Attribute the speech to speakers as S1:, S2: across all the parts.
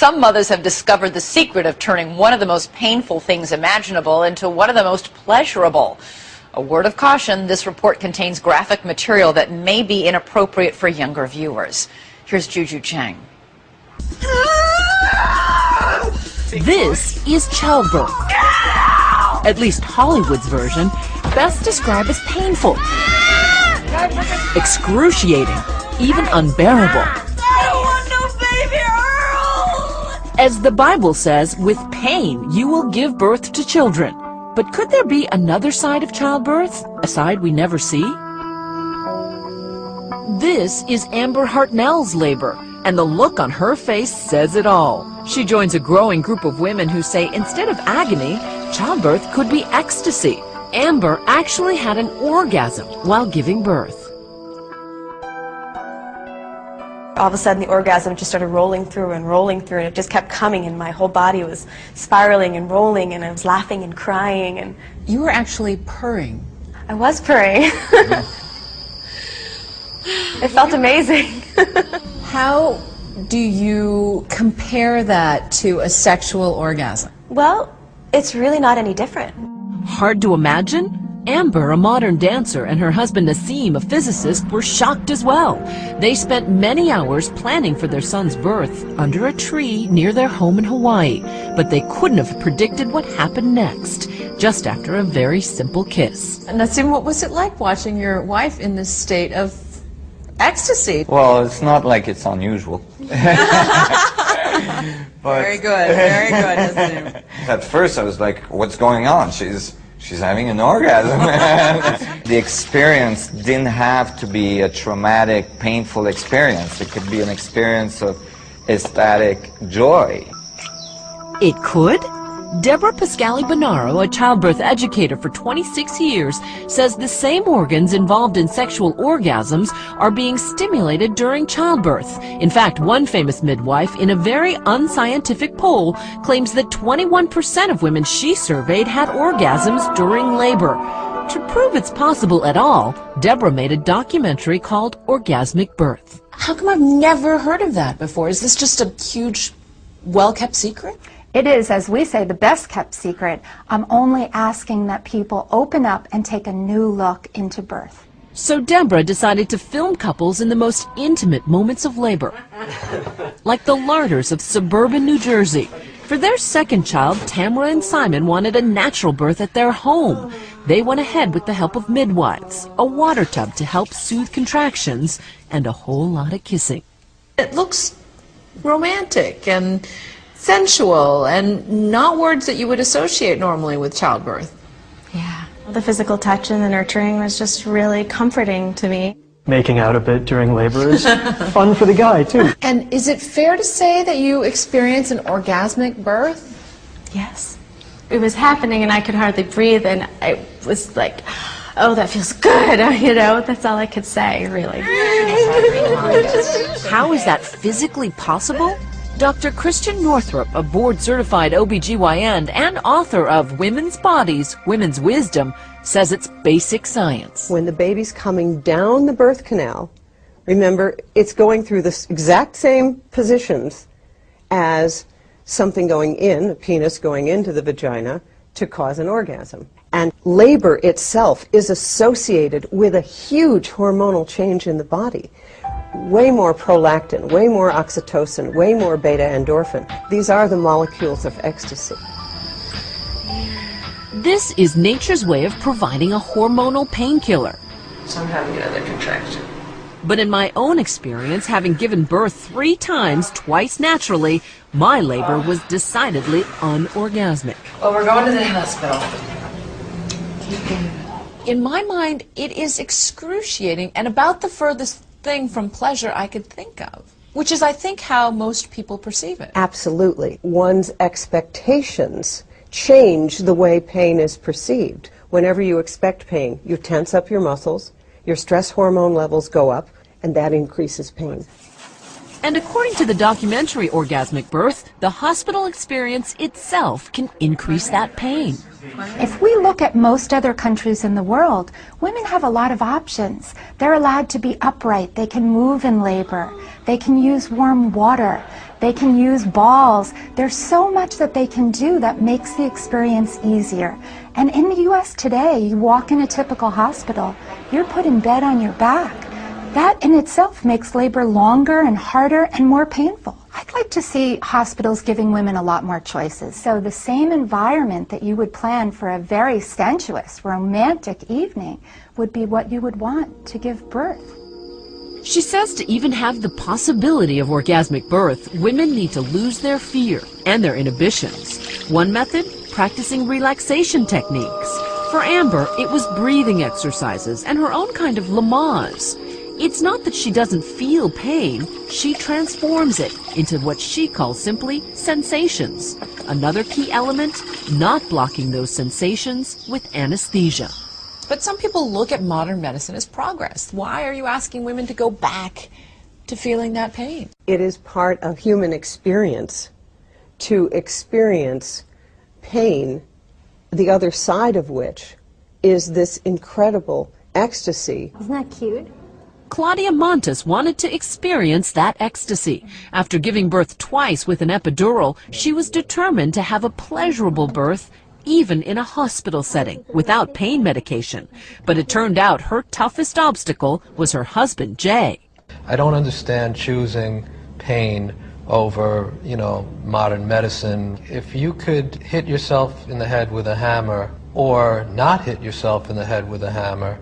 S1: Some mothers have discovered the secret of turning one of the most painful things imaginable into one of the most pleasurable. A word of caution, this report contains graphic material that may be inappropriate for younger viewers. Here's Juju Chang.
S2: This is childbirth. At least Hollywood's version, best described as painful, excruciating, even unbearable. As the Bible says, with pain you will give birth to children. But could there be another side of childbirth, a side we never see? This is Amber Haramein labor, and the look on her face says it all. She joins a growing group of women who say instead of agony, childbirth could be ecstasy. Amber actually had an orgasm while giving birth.
S3: All of a sudden the orgasm just started rolling through, and it just kept coming, and my whole body was spiraling and rolling, and I was laughing and crying. And
S4: you were actually purring.
S3: I was purring. It felt amazing.
S4: How do you compare that to a sexual orgasm?
S3: Well, it's really not any different.
S2: Hard to imagine? Amber, a modern dancer, and her husband Nassim, a physicist, were shocked as well. They spent many hours planning for their son's birth under a tree near their home in Hawaii, but they couldn't have predicted what happened next, just after a very simple kiss.
S4: Nassim, what was it like watching your wife in this state of ecstasy?
S5: Well, it's not like it's unusual.
S4: Very good, Nassim.
S5: At first I was like, what's going on? She's having an orgasm. The experience didn't have to be a traumatic, painful experience. It could be an experience of ecstatic joy.
S2: It could? Deborah Pascali-Bonaro, a childbirth educator for 26 years, says the same organs involved in sexual orgasms are being stimulated during childbirth. In fact, one famous midwife, in a very unscientific poll, claims that 21% of women she surveyed had orgasms during labor. To prove it's possible at all, Deborah made a documentary called Orgasmic Birth.
S4: How come I've never heard of that before? Is this just a huge, well-kept secret?
S6: It is, as we say, the best-kept secret. I'm only asking that people open up and take a new look into birth.
S2: So Deborah decided to film couples in the most intimate moments of labor, like the Larders of suburban New Jersey. For their second child, Tamara and Simon wanted a natural birth at their home. They went ahead with the help of midwives, a water tub to help soothe contractions, and a whole lot of kissing.
S4: It looks romantic and sensual, and not words that you would associate normally with childbirth.
S3: Yeah. The physical touch and the nurturing was just really comforting to me.
S7: Making out a bit during labor is fun for the guy, too.
S4: And is it fair to say that you experience an orgasmic birth?
S3: Yes. It was happening and I could hardly breathe, and I was like, oh, that feels good, you know, that's all I could say, really.
S2: How is that physically possible? Dr. Christian Northrup, a board-certified OBGYN and author of Women's Bodies, Women's Wisdom, says it's basic science.
S8: When the baby's coming down the birth canal, remember, it's going through the exact same positions as something going in, a penis going into the vagina, to cause an orgasm. And labor itself is associated with a huge hormonal change in the body. Way more prolactin, way more oxytocin, way more beta-endorphin. These are the molecules of ecstasy.
S2: This is nature's way of providing a hormonal painkiller.
S4: So I'm having another contraction.
S2: But in my own experience, having given birth 3 times, twice naturally, my labor was decidedly unorgasmic.
S4: Well, we're going to the hospital. In my mind, it is excruciating and about the furthest thing from pleasure I could think of, which is, I think, how most people perceive it.
S8: Absolutely. One's expectations change the way pain is perceived. Whenever you expect pain, you tense up your muscles, your stress hormone levels go up, and that increases pain.
S2: And according to the documentary Orgasmic Birth, the hospital experience itself can increase that pain.
S6: If we look at most other countries in the world, women have a lot of options. They're allowed to be upright. They can move in labor. They can use warm water. They can use balls. There's so much that they can do that makes the experience easier. And in the U.S. today, you walk in a typical hospital, you're put in bed on your back. That in itself makes labor longer and harder and more painful. I'd like to see hospitals giving women a lot more choices. So the same environment that you would plan for a very sensuous, romantic evening would be what you would want to give birth.
S2: She says to even have the possibility of orgasmic birth, women need to lose their fear and their inhibitions. One method, practicing relaxation techniques. For Amber, it was breathing exercises and her own kind of Lamaze. It's not that she doesn't feel pain, she transforms it into what she calls simply sensations. Another key element, not blocking those sensations with anesthesia.
S4: But some people look at modern medicine as progress. Why are you asking women to go back to feeling that pain?
S8: It is part of human experience to experience pain, the other side of which is this incredible ecstasy.
S3: Isn't that cute?
S2: Claudia Montes wanted to experience that ecstasy. After giving birth twice with an epidural, she was determined to have a pleasurable birth, even in a hospital setting, without pain medication. But it turned out her toughest obstacle was her husband, Jay.
S9: I don't understand choosing pain over, modern medicine. If you could hit yourself in the head with a hammer or not hit yourself in the head with a hammer,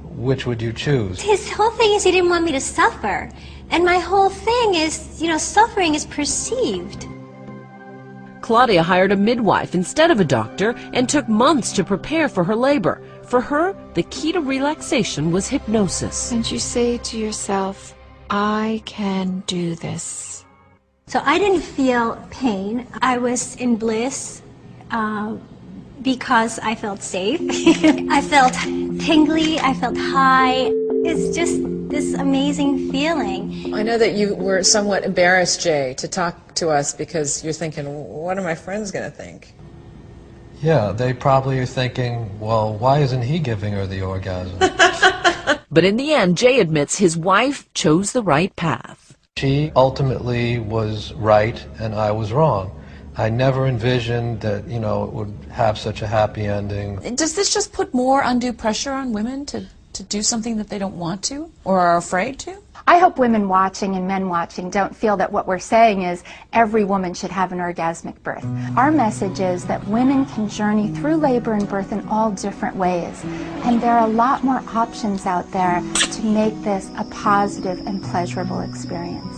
S9: which would you choose?
S10: His whole thing is he didn't want me to suffer. And my whole thing is, suffering is perceived.
S2: Claudia hired a midwife instead of a doctor and took months to prepare for her labor. For her, the key to relaxation was hypnosis.
S11: And you say to yourself, I can do this.
S10: So I didn't feel pain. I was in bliss because I felt safe. I felt tingly, I felt high. It's just this amazing feeling.
S4: I know that you were somewhat embarrassed, Jay, to talk to us because you're thinking, what are my friends going to think?
S9: Yeah, they probably are thinking, well, why isn't he giving her the orgasm?
S2: But in the end, Jay admits his wife chose the right path.
S9: She ultimately was right and I was wrong. I never envisioned that, it would have such a happy ending.
S4: Does this just put more undue pressure on women to do something that they don't want to or are afraid to?
S6: I hope women watching and men watching don't feel that what we're saying is every woman should have an orgasmic birth. Our message is that women can journey through labor and birth in all different ways. And there are a lot more options out there to make this a positive and pleasurable experience.